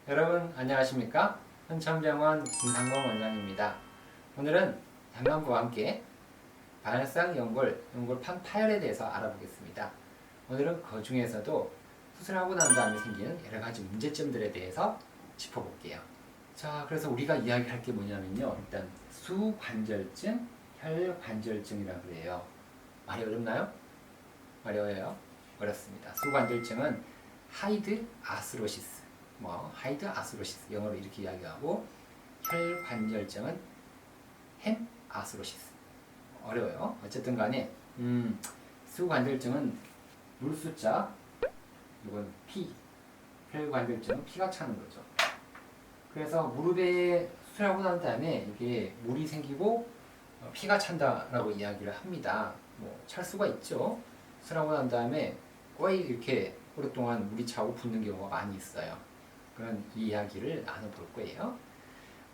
여러분 안녕하십니까? hun천병원 김상동 원장입니다. 오늘은 장난부와 함께 발상 연골 파열에 대해서 알아보겠습니다. 오늘은 그 중에서도 수술하고 난 다음에 생기는 여러 가지 문제점들에 대해서 짚어볼게요. 자, 그래서 우리가 이야기할 게 뭐냐면요. 일단 수관절증, 혈관절증이라고 그래요. 말이 어렵나요? 말이 어려요? 어렵습니다. 수관절증은 하이드 아스로시스, 하이드 아스로시스 영어로 이렇게 이야기하고, 혈관절증은 햄 아스로시스. 어려워요. 어쨌든 간에 수관절증은 물숫자, 이건 피, 혈관절증은 피가 차는 거죠. 그래서 무릎에 수술하고 난 다음에 이게 물이 생기고 피가 찬다라고 이야기를 합니다. 찰 수가 있죠. 수술하고 난 다음에 거의 이렇게 오랫동안 물이 차고 붓는 경우가 많이 있어요. 그런 이야기를 나눠볼 거예요.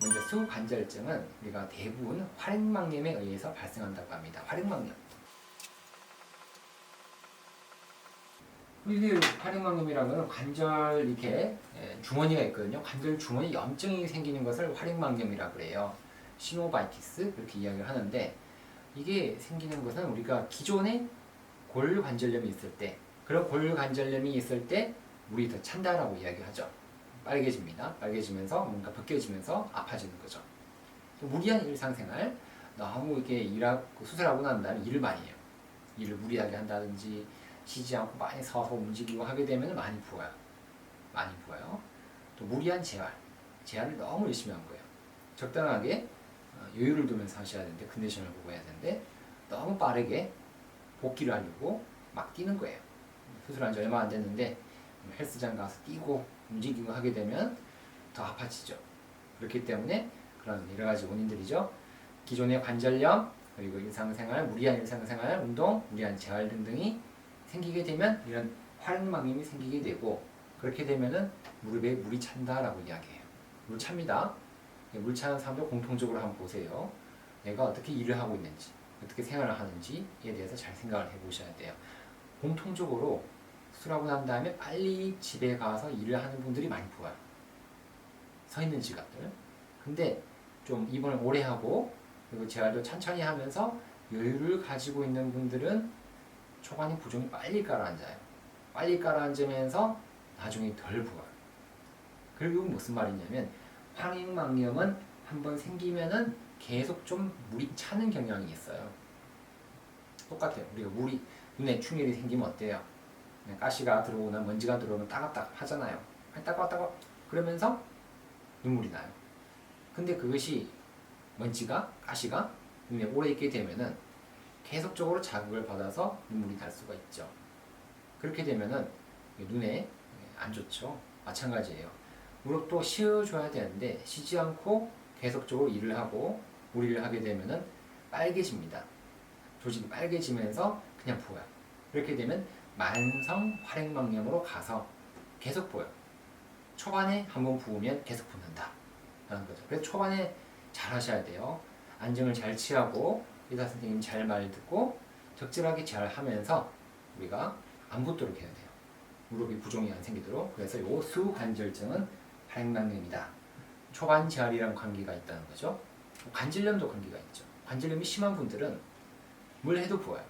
먼저 수관절증은 우리가 대부분 활액막염에 의해서 발생한다고 합니다. 활액막염. 이게 활액막염이라는 것은 관절 이렇게 주머니가 있거든요. 관절 주머니 염증이 생기는 것을 활액막염이라고 그래요. 시노바이티스 그렇게 이야기를 하는데, 이게 생기는 것은 우리가 기존에 골관절염이 있을 때, 그런 골관절염이 있을 때 물이 더 찬다라고 이야기하죠. 빨개집니다. 빨개지면서 뭔가 벗겨지면서 아파지는 거죠. 무리한 일상생활, 너무 이렇게 수술하고 난 다음에 일을 많이 해요. 일을 무리하게 한다든지 쉬지 않고 많이 서서 움직이고 하게 되면 많이 부어요. 많이 부어요. 또 무리한 재활을 너무 열심히 한 거예요. 적당하게 여유를 두면서 하셔야 되는데, 컨디션을 보고 해야 되는데 너무 빠르게 복귀를 하려고 막 뛰는 거예요. 수술한 지 얼마 안 됐는데 헬스장 가서 뛰고 움직이고 하게 되면 더 아파지죠. 그렇기 때문에 그런 여러 가지 원인들이죠. 기존의 관절염, 그리고 일상생활, 무리한 일상생활, 운동, 무리한 재활 등등이 생기게 되면 이런 활액막염이 생기게 되고, 그렇게 되면은 무릎에 물이 찬다라고 이야기해요. 물 찹니다. 물 차는 사람들 공통적으로 한번 보세요. 내가 어떻게 일을 하고 있는지, 어떻게 생활을 하는지에 대해서 잘 생각을 해보셔야 돼요. 공통적으로 수술하고 난 다음에 빨리 집에 가서 일을 하는 분들이 많이 부어요. 서 있는 지갑들. 근데 좀 입원을 오래 하고 그리고 재활도 천천히 하면서 여유를 가지고 있는 분들은 초반에 부종이 빨리 가라앉아요. 빨리 가라앉으면서 나중에 덜 부어요. 그리고 무슨 말이냐면, 활액막염은 한번 생기면은 계속 좀 물이 차는 경향이 있어요. 똑같아요. 우리가 눈에 충혈이 생기면 어때요? 가시가 들어오나 먼지가 들어오면 따갑따갑 하잖아요. 따갑따갑 그러면서 눈물이 나요. 근데 그것이 가시가 눈에 오래 있게 되면은 계속적으로 자극을 받아서 눈물이 날 수가 있죠. 그렇게 되면은 눈에 안 좋죠. 마찬가지예요. 무릎도 쉬어줘야 되는데 쉬지 않고 계속적으로 일을 하고 무리를 하게 되면은 빨개집니다. 조직이 빨개지면서 그냥 부어요. 그렇게 되면 만성 활액막염으로 가서 계속 부어요. 초반에 한번 부으면 계속 붓는다 라는 거죠. 그래서 초반에 잘 하셔야 돼요. 안정을 잘 취하고 의사 선생님 잘 말 듣고 적절하게 재활하면서 우리가 안 붓도록 해야 돼요. 무릎이 부종이 안 생기도록. 그래서 요 수관절증은 활액막염이다. 초반 재활이랑 관계가 있다는 거죠. 관절염도 관계가 있죠. 관절염이 심한 분들은 물 해도 부어요.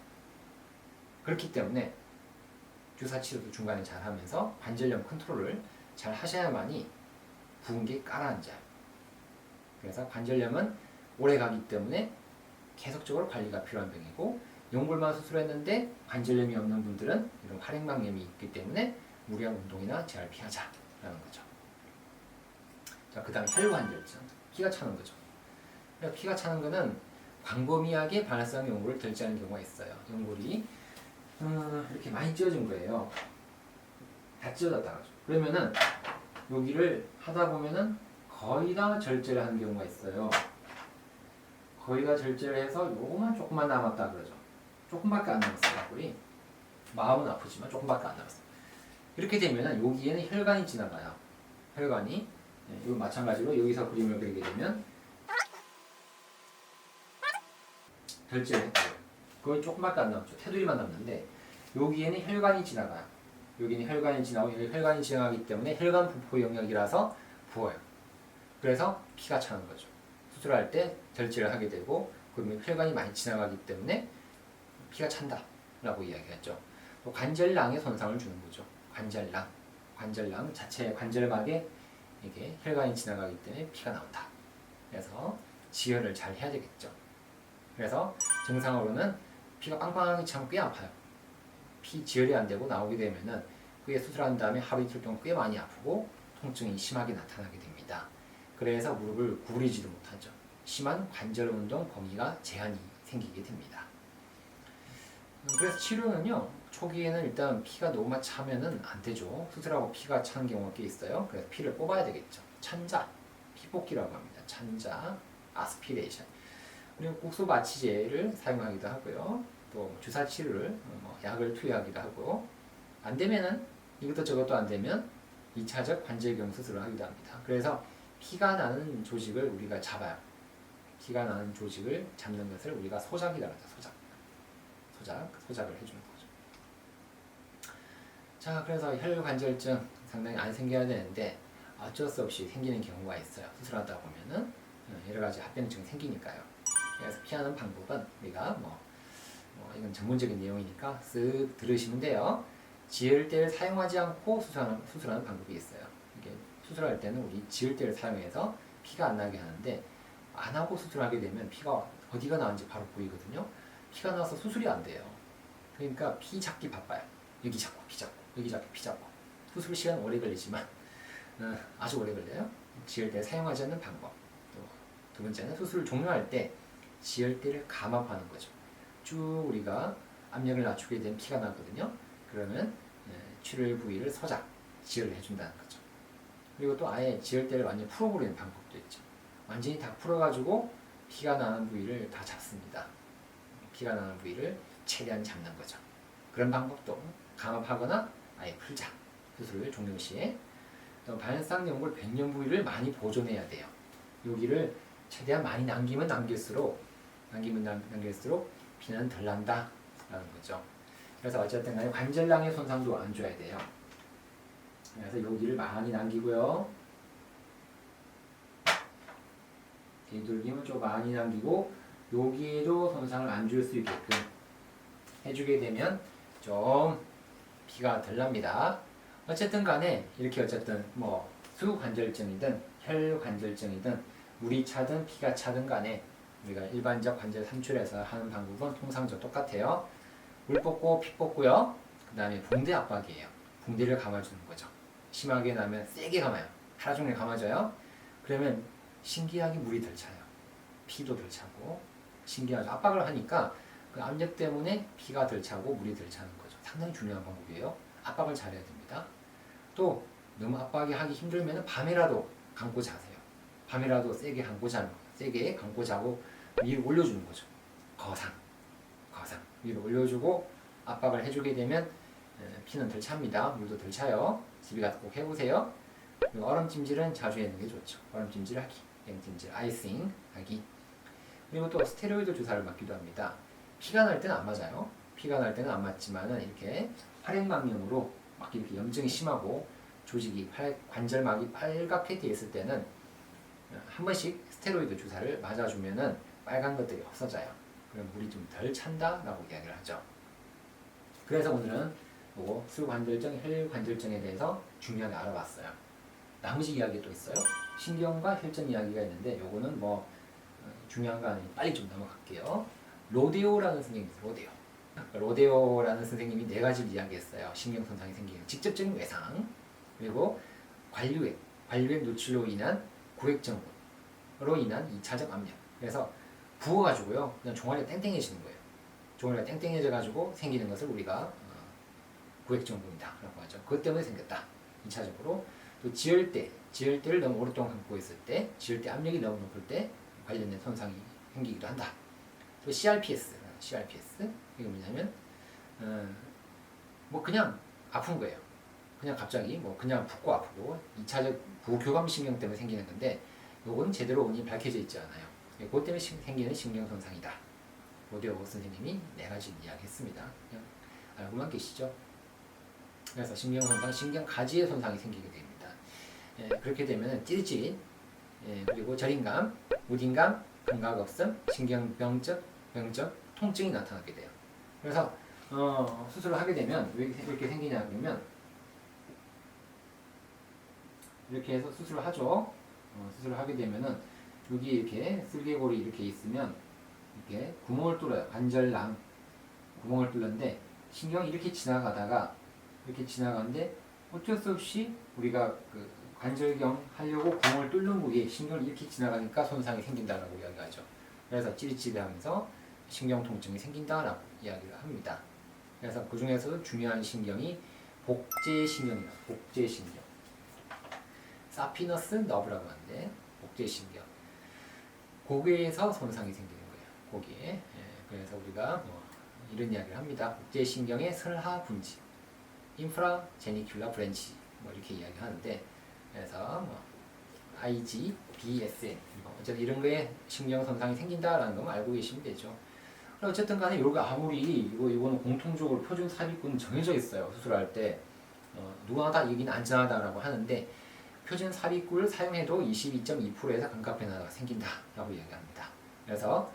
그렇기 때문에 주사 치료도 중간에 잘 하면서 관절염 컨트롤을 잘 하셔야만이 부은 게 가라앉아요. 그래서 관절염은 오래 가기 때문에 계속적으로 관리가 필요한 병이고, 연골만 수술했는데 관절염이 없는 분들은 이런 활액막염이 있기 때문에 무리한 운동이나 재활 피하자라는 거죠. 자, 그 다음 혈관절증, 피가 차는 거죠. 피가 차는 거는 광범위하게 반활성 연골을 결제하는 경우가 있어요. 연골이 이렇게 많이 찢어진 거예요. 다 찢어졌다는 거죠. 그러면은 여기를 하다 보면은 거의 다 절제를 하는 경우가 있어요. 거의 다 절제를 해서 요거만 조금만 남았다 그러죠. 조금밖에 안 남았어요. 연골이. 마음은 아프지만 조금밖에 안 남았어요. 이렇게 되면은 여기에는 혈관이 지나가요. 혈관이. 이거 마찬가지로 여기서 그림을 그리게 되면 결제를 했고요. 거의 조금밖에 안 남았죠. 테두리만 남는데 여기에는 혈관이 지나가요. 여기는 혈관이 지나고 여기 혈관이 지나가기 때문에 혈관 분포 영역이라서 부어요. 그래서 피가 차는 거죠. 수술할 때 절제를 하게 되고 그러면 혈관이 많이 지나가기 때문에 피가 찬다라고 이야기하죠. 또 관절낭에 손상을 주는 거죠. 관절낭 자체의 관절막에 이게 혈관이 지나가기 때문에 피가 나온다. 그래서 지혈을 잘 해야 되겠죠. 그래서 증상으로는 피가 빵빵하게 차면 꽤 아파요. 피 지혈이 안 되고 나오게 되면은 그게 수술한 다음에 하루 이틀 동안 꽤 많이 아프고 통증이 심하게 나타나게 됩니다. 그래서 무릎을 구부리지도 못하죠. 심한 관절 운동 범위가 제한이 생기게 됩니다. 그래서 치료는요, 초기에는 일단 피가 너무 차면은 안 되죠. 수술하고 피가 차는 경우가 꽤 있어요. 그래서 피를 뽑아야 되겠죠. 찬자, 피뽑기라고 합니다. 찬자, 아스피레이션. 그리고 국소 마취제를 사용하기도 하고요. 또 주사 치료를 약을 투여하기도 하고, 안 되면은 이것도 저것도 안 되면 2차적 관절경 수술을 하기도 합니다. 그래서 피가 나는 조직을 우리가 잡아요. 피가 나는 조직을 잡는 것을 우리가 소작이라고 하죠. 소작을 해주는 거죠. 자, 그래서 혈관절증 상당히 안 생겨야 되는데 어쩔 수 없이 생기는 경우가 있어요. 수술하다 보면은 여러 가지 합병증이 생기니까요. 그래서 피하는 방법은 우리가 이건 전문적인 내용이니까 쓱 들으시면 돼요. 지혈대를 사용하지 않고 수술하는 방법이 있어요. 이게 수술할 때는 우리 지혈대를 사용해서 피가 안 나게 하는데 안 하고 수술하게 되면 피가 어디가 나는지 바로 보이거든요. 피가 나서 수술이 안 돼요. 그러니까 피 잡기 바빠요. 여기 잡고 피 잡고 여기 잡고 피 잡고 수술 시간 오래 걸리지만 아주 오래 걸려요. 지혈대 사용하지 않는 방법. 또 두 번째는 수술을 종료할 때 지혈대를 감압하는 거죠. 쭉 우리가 압력을 낮추게 되면 피가 나거든요. 그러면 출혈 부위를 지혈을 해준다는 거죠. 그리고 또 아예 지혈대를 완전히 풀어버리는 방법도 있죠. 완전히 다 풀어가지고 피가 나는 부위를 다 잡습니다. 피가 나는 부위를 최대한 잡는 거죠. 그런 방법도 감압하거나 아예 풀자. 수술 종료 시에. 또 발상 연골 변형 부위를 많이 보존해야 돼요. 여기를 최대한 많이 남기면 남길수록 피는 덜 난다라는 거죠. 그래서 어쨌든 간에 관절낭의 손상도 안 줘야 돼요. 그래서 여기를 많이 남기고요. 뒤돌김을 좀 많이 남기고 여기에도 손상을 안 줄 수 있게끔 해주게 되면 좀 피가 덜 납니다. 어쨌든 간에 이렇게 어쨌든 수관절증이든 혈관절증이든 물이 차든 피가 차든 간에 우리가 일반적 관절 삼출에서 하는 방법은 통상적 똑같아요. 물 뽑고 피 뽑고요. 그 다음에 붕대 압박이에요. 붕대를 감아주는 거죠. 심하게 나면 세게 감아요. 하루 종일 감아줘요. 그러면 신기하게 물이 덜 차요. 피도 덜 차고 신기하죠. 압박을 하니까 그 압력 때문에 피가 덜 차고 물이 덜 차는 거죠. 상당히 중요한 방법이에요. 압박을 잘해야 됩니다. 또 너무 압박이 하기 힘들면 밤에라도 감고 자세요. 밤에라도 세게 감고 자고 위로 올려주는 거죠. 거상 위로 올려주고 압박을 해주게 되면 피는 덜 찹니다. 물도 덜 차요. 집에 가서 꼭 해보세요. 그리고 얼음찜질은 자주 하는 게 좋죠. 얼음찜질 하기, 냉찜질, 아이싱 하기. 그리고 또 스테로이드 주사를 맞기도 합니다. 피가 날 때는 안 맞아요. 피가 날 때는 안 맞지만은 이렇게 활액망염으로 막 이렇게 염증이 심하고 조직이 관절막이 빨갛게 돼 있을 때는 한 번씩 스테로이드 주사를 맞아주면은 빨간 것들이 없어져요. 그럼 물이 좀 덜 찬다라고 이야기를 하죠. 그래서 오늘은 수관절증, 혈관절증에 대해서 중요하게 알아봤어요. 나머지 이야기 또 있어요. 신경과 혈전 이야기가 있는데 요거는 중요한 거 아니니 빨리 좀 넘어갈게요. 로데오라는 선생님이 있어요. 로데오라는 선생님이 4가지를 이야기했어요. 신경 손상이 생기는 직접적인 외상, 그리고 관류액 노출로 인한 구획정으로 인한 2차적 압력. 그래서 부어가지고요, 그냥 종아리가 땡땡해지는 거예요. 종아리가 땡땡해져가지고 생기는 것을 우리가 구획정부이다 라고 하죠. 그것 때문에 생겼다. 2차적으로. 또 지혈대를 너무 오랫동안 감고 있을 때, 지혈대 압력이 너무 높을 때 관련된 손상이 생기기도 한다. 또 CRPS. 이게 뭐냐면 그냥 아픈 거예요. 그냥 갑자기 그냥 붓고 아프고 2차적 부교감신경 때문에 생기는 건데 요건 제대로 원인이 밝혀져 있지 않아요. 그것 때문에 생기는 신경 손상이다. 로데오 선생님이 4가지 이야기했습니다. 그냥 알고만 계시죠? 그래서 신경 손상, 신경 가지의 손상이 생기게 됩니다. 그렇게 되면 찌릿찌릿, 그리고 저림감, 무딘감, 감각 없음, 신경병적, 병적, 통증이 나타나게 돼요. 그래서 수술을 하게 되면 왜 이렇게 생기냐 그러면 이렇게 해서 수술을 하죠. 수술을 하게 되면은 여기 이렇게 슬개골이 이렇게 있으면 이렇게 구멍을 뚫어요. 관절낭 구멍을 뚫는데 신경이 이렇게 지나가다가 이렇게 지나가는데 어쩔 수 없이 우리가 그 관절경 하려고 구멍을 뚫는 부위에 신경이 이렇게 지나가니까 손상이 생긴다라고 이야기하죠. 그래서 찌릿찌릿하면서 신경 통증이 생긴다라고 이야기를 합니다. 그래서 그 중에서도 중요한 신경이 복제신경이에요. 복제신경. 사피너스 너브라고 하는데 복제신경. 고개에서 손상이 생기는 거예요. 고기에. 그래서 우리가 이런 이야기를 합니다. 복제신경의 설하 분지, 인프라 제니큘라 브랜치 이렇게 이야기하는데 그래서 IG, BSN 어쨌든 이런 거에 신경 손상이 생긴다라는 거 알고 계시면 되죠. 어쨌든 간에 이거 아무리 이거는 공통적으로 표준 삽입군은 정해져 있어요. 수술할 때 누구나 다 여기는 안전하다라고 하는데 표준 삽입구를 사용해도 22.2%에서 감각 변화가 생긴다라고 이야기합니다. 그래서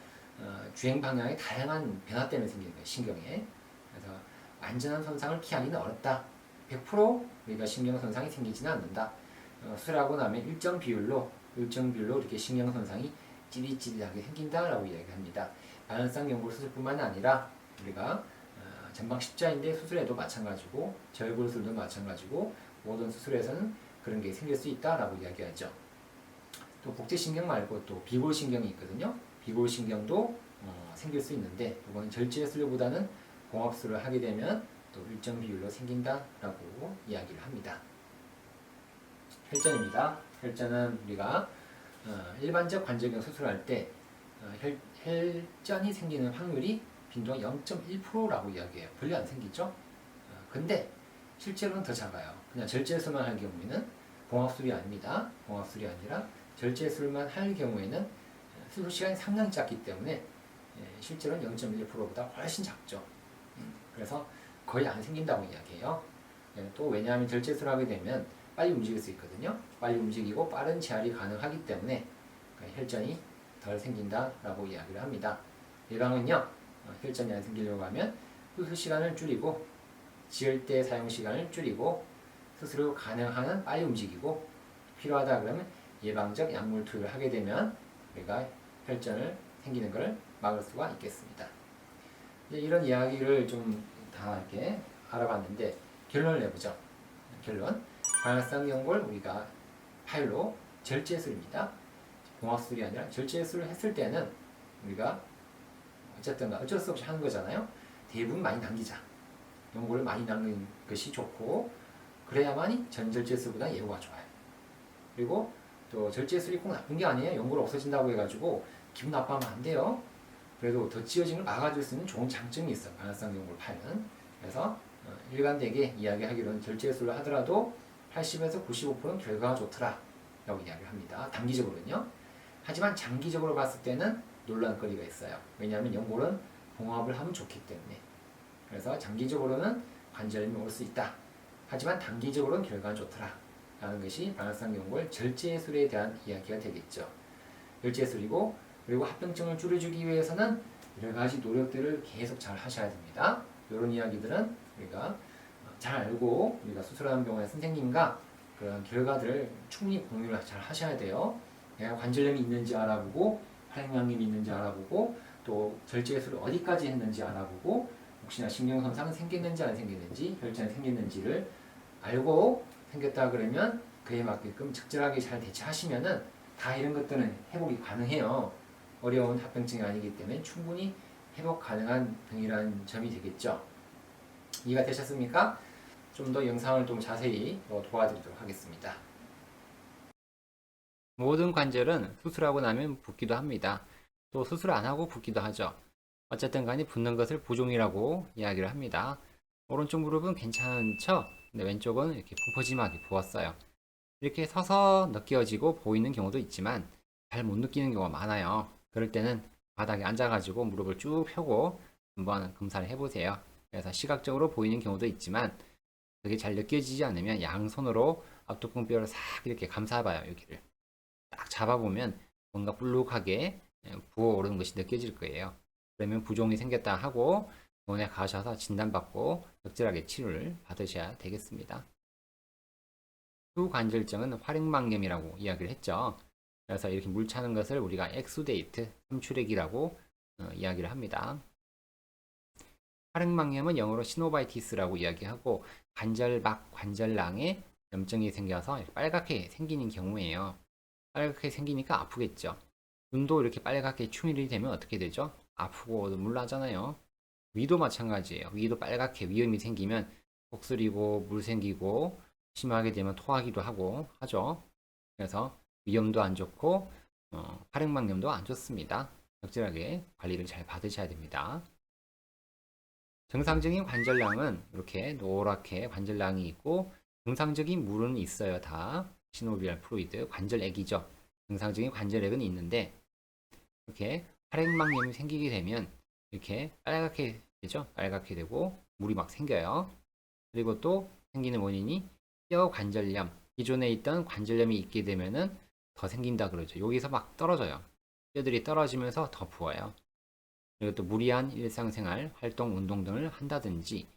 주행 방향의 다양한 변화 때문에 생기는 거예요. 신경에. 그래서 완전한 손상을 피하기는 어렵다. 100% 우리가 신경 손상이 생기지는 않는다. 수술하고 나면 일정 비율로 이렇게 신경 손상이 찌릿찌릿하게 생긴다라고 이야기합니다. 반응성 연골 수술뿐만 아니라 우리가 전방 십자인대 수술에도 마찬가지고 절골 수술도 마찬가지고 모든 수술에서는 그런 게 생길 수 있다라고 이야기하죠. 또 복제신경 말고 또 비골신경이 있거든요. 비골신경도 생길 수 있는데 이거는 절제술보다는 공합술을 하게 되면 또 일정 비율로 생긴다라고 이야기를 합니다. 혈전입니다. 혈전은 우리가 일반적 관절경 수술할 때 혈전이 생기는 확률이 빈도가 0.1%라고 이야기해요. 별로 안 생기죠? 근데 실제로는 더 작아요. 그냥 절제술만 할 경우에는 봉합술이 아닙니다. 봉합술이 아니라 절제술만 할 경우에는 수술 시간이 상당히 짧기 때문에 실제로는 0.1%보다 훨씬 작죠. 그래서 거의 안 생긴다고 이야기해요. 또 왜냐하면 절제술을 하게 되면 빨리 움직일 수 있거든요. 빨리 움직이고 빠른 재활이 가능하기 때문에 혈전이 덜 생긴다라고 이야기를 합니다. 예방은요, 혈전이 안 생기려고 하면 수술 시간을 줄이고 지을 때 사용 시간을 줄이고 수술 후 가능한 한 빨리 움직이고 필요하다 그러면 예방적 약물 투여를 하게 되면 우리가 혈전을 생기는 것을 막을 수가 있겠습니다. 이제 이런 이야기를 좀 다 이렇게 알아봤는데 결론을 내보죠. 결론. 관악상 연골 우리가 파일로 절제술입니다. 봉합술이 아니라 절제술을 했을 때는 우리가 어쨌든 어쩔 수 없이 하는 거잖아요. 대부분 많이 남기자. 연골을 많이 남기는 것이 좋고 그래야만이 전절제술보다 예후가 좋아요. 그리고 또 절제술이 꼭 나쁜 게 아니에요. 연골 없어진다고 해가지고 기분 나빠하면 안 돼요. 그래도 더 찌어진 걸 막아줄 수 있는 좋은 장점이 있어요. 관악상 연골 파일은. 그래서 일관되게 이야기하기로는 절제술을 하더라도 80에서 95%는 결과가 좋더라 라고 이야기를 합니다. 단기적으로는요. 하지만 장기적으로 봤을 때는 논란거리가 있어요. 왜냐하면 연골은 봉합을 하면 좋기 때문에. 그래서 장기적으로는 관절염이 올 수 있다. 하지만 단기적으로는 결과가 좋더라 라는 것이 관악상 연골 절제술에 대한 이야기가 되겠죠. 절제술이고 그리고 합병증을 줄여주기 위해서는 여러 가지 노력들을 계속 잘 하셔야 됩니다. 이런 이야기들은 우리가 잘 알고 우리가 수술하는 병원의 선생님과 그런 결과들을 충분히 공유를 잘 하셔야 돼요. 내가 관절염이 있는지 알아보고 활액량염이 있는지 알아보고 또 절제술을 어디까지 했는지 알아보고 혹시나 신경손상은 생겼는지 안 생겼는지 혈전이 생겼는지를 알고 생겼다 그러면 그에 맞게끔 적절하게 잘 대처하시면은 다 이런 것들은 회복이 가능해요. 어려운 합병증이 아니기 때문에 충분히 회복 가능한 병이라는 점이 되겠죠. 이해가 되셨습니까? 좀 더 영상을 좀 자세히 도와드리도록 하겠습니다. 모든 관절은 수술하고 나면 붓기도 합니다. 또 수술 안 하고 붓기도 하죠. 어쨌든 간에 붓는 것을 부종이라고 이야기를 합니다. 오른쪽 무릎은 괜찮죠? 근데 왼쪽은 이렇게 펑퍼짐하게 부었어요. 이렇게 서서 느껴지고 보이는 경우도 있지만 잘 못 느끼는 경우가 많아요. 그럴 때는 바닥에 앉아가지고 무릎을 쭉 펴고 한번 검사를 해보세요. 그래서 시각적으로 보이는 경우도 있지만 그게 잘 느껴지지 않으면 양손으로 앞뚜껑뼈를 싹 이렇게 감싸봐요. 여기를 딱 잡아보면 뭔가 불룩하게 부어오르는 것이 느껴질 거예요. 그러면 부종이 생겼다 하고 병원에 가셔서 진단받고 적절하게 치료를 받으셔야 되겠습니다. 수관절증은 활액망염이라고 이야기를 했죠. 그래서 이렇게 물 차는 것을 우리가 엑수데이트, 삼출액이라고 이야기를 합니다. 활액망염은 영어로 시노바이티스라고 이야기하고 관절막, 관절낭에 염증이 생겨서 빨갛게 생기는 경우에요. 빨갛게 생기니까 아프겠죠. 눈도 이렇게 빨갛게 충혈이 되면 어떻게 되죠? 아프고 물나잖아요. 위도 마찬가지예요. 위도 빨갛게 위염이 생기면 kok슬이고 물 생기고 심하게 되면 토하기도 하고 하죠. 그래서 위염도 안 좋고 활액망염도 안 좋습니다. 적절하게 관리를 잘 받으셔야 됩니다. 정상적인 관절낭은 이렇게 노랗게 관절낭이 있고 정상적인 물은 있어요. 다 시노비얼 플루이드 관절액이죠. 정상적인 관절액은 있는데 이렇게 활액망염이 생기게 되면 이렇게 빨갛게 되죠. 빨갛게 되고 물이 막 생겨요. 그리고 또 생기는 원인이 뼈 관절염, 기존에 있던 관절염이 있게 되면은 더 생긴다 그러죠. 여기서 막 떨어져요. 뼈들이 떨어지면서 더 부어요. 그리고 또 무리한 일상생활, 활동, 운동 등을 한다든지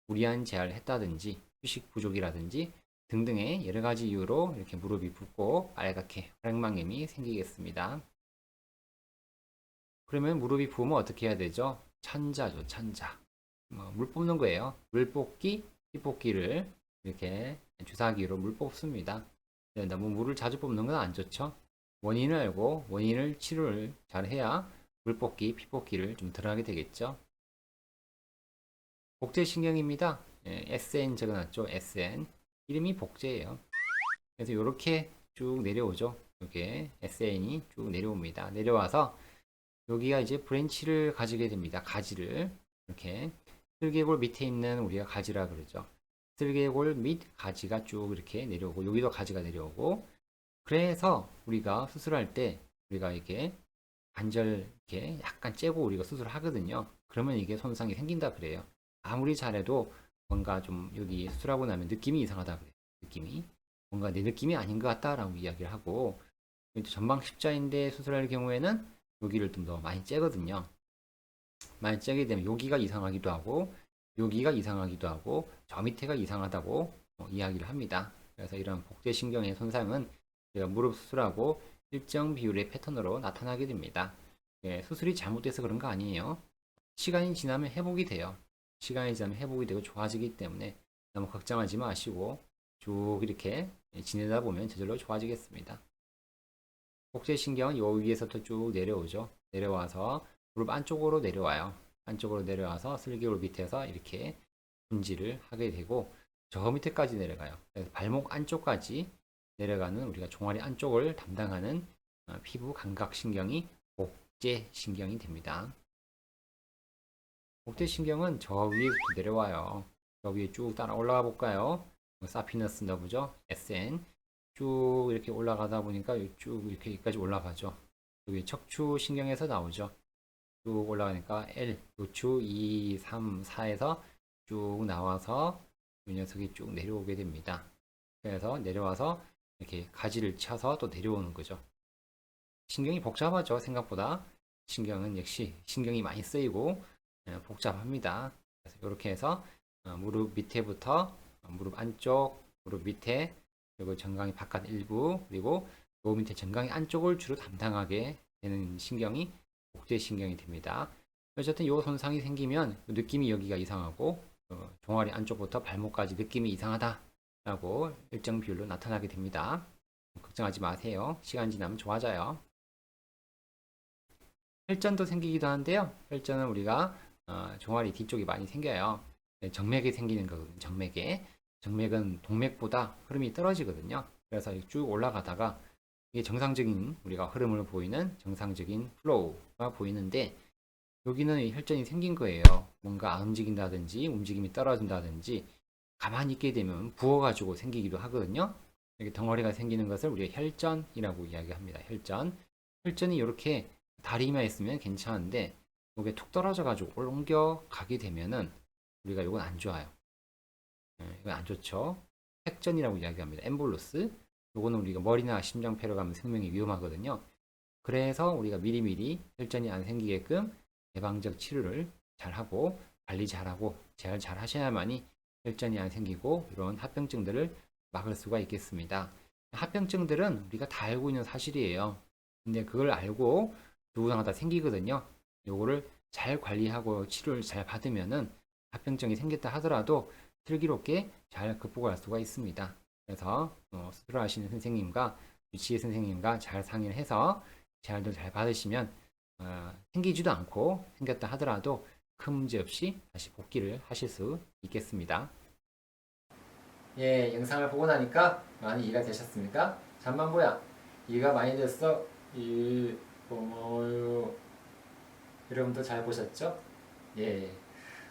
무리한 제한을 했다든지 휴식 부족이라든지 등등의 여러 가지 이유로 이렇게 무릎이 붓고 빨갛게 활액망염이 생기겠습니다. 그러면 무릎이 부으면 어떻게 해야 되죠? 천자죠, 천자. 물 뽑는 거예요. 물 뽑기, 피 뽑기를 이렇게 주사기로 물 뽑습니다. 너무 물을 자주 뽑는 건 안 좋죠. 원인을 알고 원인을 치료를 잘 해야 물 뽑기, 피 뽑기를 좀 덜 하게 되겠죠. 복제신경입니다. SN 적어놨죠. SN. 이름이 복제예요. 그래서 이렇게 쭉 내려오죠. 이렇게 SN이 쭉 내려옵니다. 내려와서 여기가 이제 브랜치를 가지게 됩니다. 가지를 이렇게 슬개골 밑에 있는 우리가 가지라 그러죠. 슬개골 밑 가지가 쭉 이렇게 내려오고 여기도 가지가 내려오고 그래서 우리가 수술할 때 우리가 이렇게 관절 이렇게 약간 째고 우리가 수술을 하거든요. 그러면 이게 손상이 생긴다 그래요. 아무리 잘해도 뭔가 좀 여기 수술하고 나면 느낌이 이상하다 그래요. 느낌이 뭔가 내 느낌이 아닌 것 같다라고 이야기를 하고 전방 십자인대 수술할 경우에는 여기를 좀 더 많이 째거든요. 많이 째게 되면 여기가 이상하기도 하고 여기가 이상하기도 하고 저 밑에가 이상하다고 이야기를 합니다. 그래서 이런 복제신경의 손상은 제가 무릎 수술하고 일정 비율의 패턴으로 나타나게 됩니다. 수술이 잘못돼서 그런 거 아니에요. 시간이 지나면 회복이 돼요. 시간이 지나면 회복이 되고 좋아지기 때문에 너무 걱정하지 마시고 쭉 이렇게 지내다 보면 저절로 좋아지겠습니다. 복제신경은 요 위에서부터 쭉 내려오죠. 내려와서 무릎 안쪽으로 내려와요. 안쪽으로 내려와서 슬개골 밑에서 이렇게 분지를 하게 되고 저 밑에까지 내려가요. 그래서 발목 안쪽까지 내려가는 우리가 종아리 안쪽을 담당하는 피부 감각신경이 복제신경이 됩니다. 복제신경은 저 위에부터 내려와요. 저 위에 쭉 따라 올라가 볼까요? 사피너스 너브죠. SN 쭉 이렇게 올라가다 보니까 쭉 이렇게 여기까지 올라가죠. 여기 척추신경에서 나오죠. 쭉 올라가니까 L, 요추 2, 3, 4에서 쭉 나와서 이 녀석이 쭉 내려오게 됩니다. 그래서 내려와서 이렇게 가지를 쳐서 또 내려오는 거죠. 신경이 복잡하죠. 생각보다. 신경은 역시 신경이 많이 쓰이고 복잡합니다. 그래서 이렇게 해서 무릎 밑에부터 무릎 안쪽, 무릎 밑에 그리고 정강이 바깥 일부 그리고 요 밑에 정강이 안쪽을 주로 담당하게 되는 신경이 복제신경이 됩니다. 어쨌든 요 손상이 생기면 느낌이 여기가 이상하고 종아리 안쪽부터 발목까지 느낌이 이상하다 라고 일정 비율로 나타나게 됩니다. 걱정하지 마세요. 시간 지나면 좋아져요. 혈전도 생기기도 하는데요. 혈전은 우리가 종아리 뒤쪽이 많이 생겨요. 정맥에 생기는 거거든요. 정맥은 동맥보다 흐름이 떨어지거든요. 그래서 쭉 올라가다가 이게 정상적인 우리가 흐름을 보이는 정상적인 플로우가 보이는데 여기는 혈전이 생긴 거예요. 뭔가 안 움직인다든지 움직임이 떨어진다든지 가만히 있게 되면 부어가지고 생기기도 하거든요. 이렇게 덩어리가 생기는 것을 우리가 혈전이라고 이야기합니다. 혈전이 이렇게 다리만 있으면 괜찮은데 이게 툭 떨어져 가지고 옮겨 가게 되면은 우리가 이건 안 좋아요. 안 좋죠. 획전이라고 이야기합니다. 엠볼루스. 요거는 우리가 머리나 심장폐로 가면 생명이 위험하거든요. 그래서 우리가 미리미리 혈전이 안 생기게끔 예방적 치료를 잘하고 관리 잘하고 재활 잘 하셔야만이 혈전이 안 생기고 이런 합병증들을 막을 수가 있겠습니다. 합병증들은 우리가 다 알고 있는 사실이에요. 근데 그걸 알고 누구나 다 생기거든요. 요거를 잘 관리하고 치료를 잘 받으면은 합병증이 생겼다 하더라도 슬기롭게 잘 극복할 수가 있습니다. 그래서 수술하시는 선생님과 유치의 선생님과 잘 상의를 해서 재활도 잘 받으시면 생기지도 않고 생겼다 하더라도 큰 문제 없이 다시 복귀를 하실 수 있겠습니다. 예, 영상을 보고 나니까 많이 이해가 되셨습니까? 잠만보야, 이해가 많이 됐어? 고마워요. 여러분도 잘 보셨죠? 예,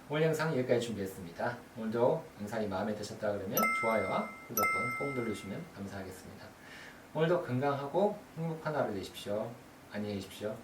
오늘 영상 여기까지 준비했습니다. 오늘도 영상이 마음에 드셨다 그러면 좋아요와 구독은 꼭 눌러주시면 감사하겠습니다. 오늘도 건강하고 행복한 하루 되십시오. 안녕히 계십시오.